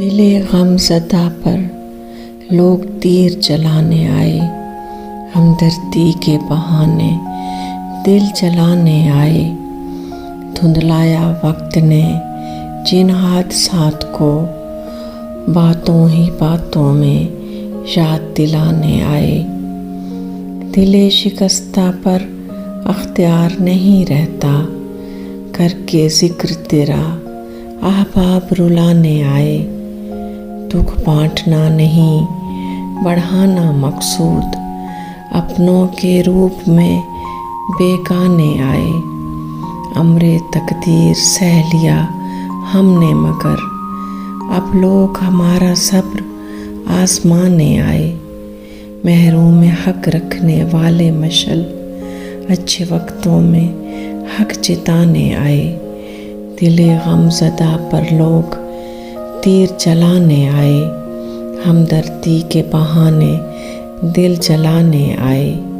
دل غم زدہ پر لوگ تیر چلانے آئے، ہمدردی کے بہانے دل جلانے آئے۔ دھندلایا وقت نے جن حادثات کو باتوں ہی باتوں میں یاد دلانے آئے۔ دل شکستہ پر اختیار نہیں رہتا، کر کے ذکر تیرا احباب رلانے آئے۔ دکھ بانٹنا نہیں بڑھانا مقصود، اپنوں کے روپ میں بیگانے آئے۔ امر تقدیر سہ لیا ہم نے مگر اب لوگ ہمارا صبر آزمانے آئے۔ محروم حق رکھنے والے مشعل اچھے وقتوں میں حق جتانے آئے۔ دل غم زدہ پر لوگ تیر چلانے آئے، ہمدردی کے بہانے دل جلانے آئے۔